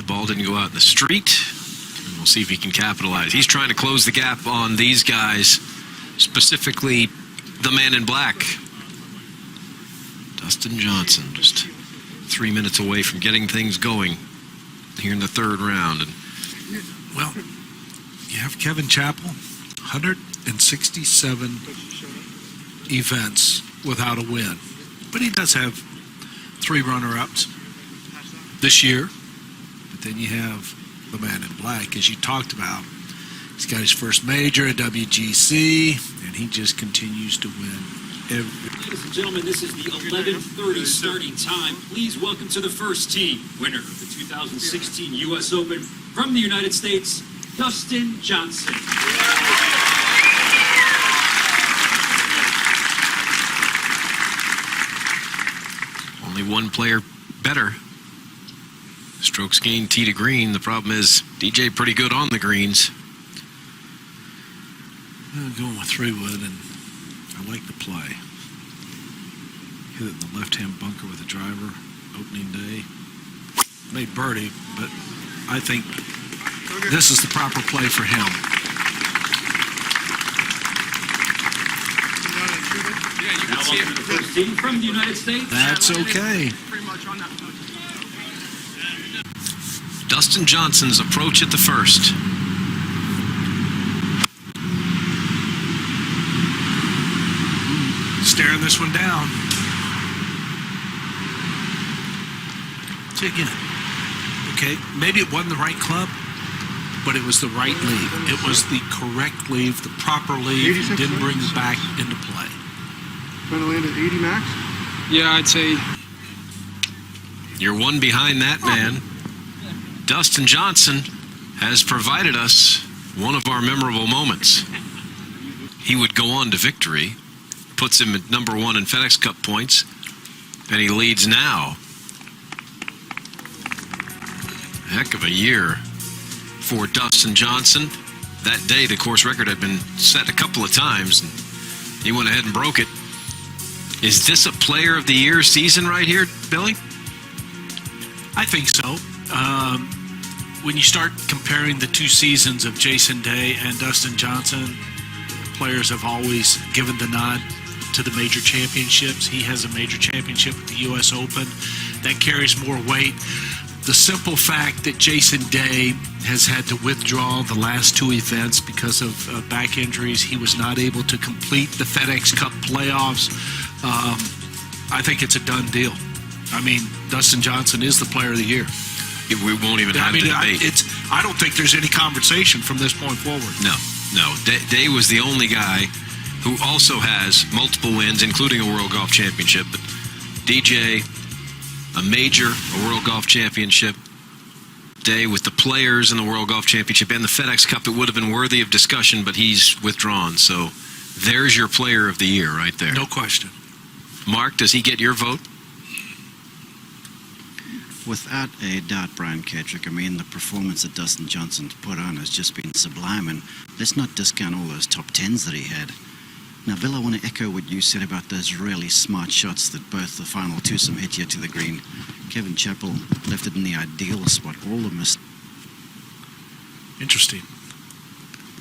ball didn't go out in the street. And we'll see if he can capitalize. He's trying to close the gap on these guys, specifically the man in black. Dustin Johnson, just 3 minutes away from getting things going here in the third round. And well, you have Kevin Chappell, 167 events without a win. But he does have 3 runner-ups this year. But then you have the man in black, as you talked about. He's got his first major at WGC, and he just continues to win. Ladies and gentlemen, this is the 11:30 starting time. Please welcome to the first tee, winner of the 2016 U.S. Open from the United States, Dustin Johnson. only one player better. Strokes gained tee to green. The problem is DJ pretty good on the greens. I'm going with 3-wood, and I like the play. Hit it in the left-hand bunker with a driver, opening day. Made birdie, but I think this is the proper play for him. Now welcome to the first team from the United States. That's okay. Dustin Johnson's approach at the first. Staring this one down. See again. Okay, maybe it wasn't the right club, but it was the right leave. It was the correct leave, the proper leave. Didn't bring it back into play. Trying to land at 80 max? Yeah, I'd say. You're one behind that man. Dustin Johnson has provided us one of our memorable moments. He would go on to victory, puts him at #1 in FedEx Cup points, and he leads now. Heck of a year for Dustin Johnson. That day, the course record had been set a couple of times, and he went ahead and broke it. Is this a Player of the Year season right here, Billy? I think so. When you start comparing the two seasons of Jason Day and Dustin Johnson, players have always given the nod to the major championships. He has a major championship at the U.S. Open. That carries more weight. The simple fact that Jason Day has had to withdraw the last two events because of back injuries, he was not able to complete the FedEx Cup playoffs. I think it's a done deal. I mean, Dustin Johnson is the Player of the Year. We won't even have to debate. I don't think there's any conversation from this point forward. No. Day was the only guy who also has multiple wins, including a World Golf Championship. But DJ, a major, a World Golf Championship. Day with the Players in the World Golf Championship and the FedEx Cup. It would have been worthy of discussion, but he's withdrawn. So there's your Player of the Year right there. No question. Mark, does he get your vote? Without a doubt, Brian Kedrick. I mean, the performance that Dustin Johnson put on has just been sublime, and let's not discount all those top tens that he had. Now, Bill, I want to echo what you said about those really smart shots that both the final twosome hit here to the green. Kevin Chappell left it in the ideal spot. All the missed. Interesting.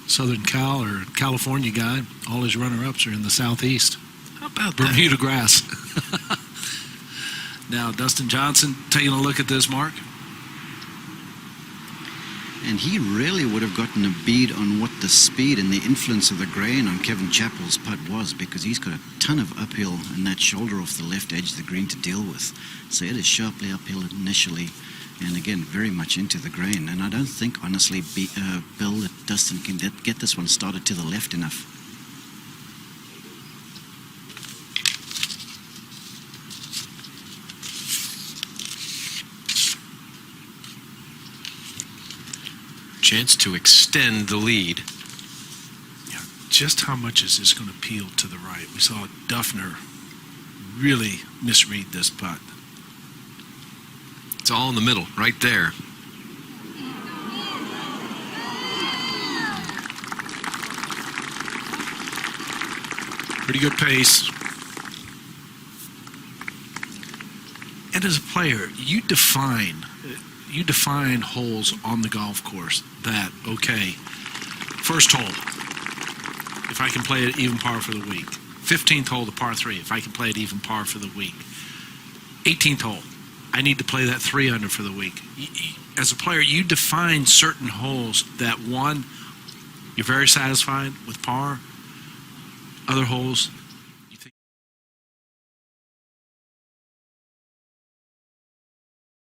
Southern Cal or California guy, all his runner-ups are in the southeast. How about Bermuda grass. Now, Dustin Johnson, taking a look at this, Mark. And he really would have gotten a bead on what the speed and the influence of the grain on Kevin Chappell's putt was, because he's got a ton of uphill in that shoulder off the left edge of the green to deal with. So it is sharply uphill initially, and again, very much into the grain. And I don't think, honestly, Bill, that Dustin can get this one started to the left enough. Chance to extend the lead. Yeah, just how much is this going to peel to the right? We saw Duffner really misread this putt. It's all in the middle, right there. Pretty good pace. And as a player, you define you define holes on the golf course that, okay, first hole, if I can play it even par for the week. 15th hole, the par 3, if I can play it even par for the week. 18th hole, I need to play that 3 under for the week. As a player, you define certain holes that, one, you're very satisfied with par. Other holes,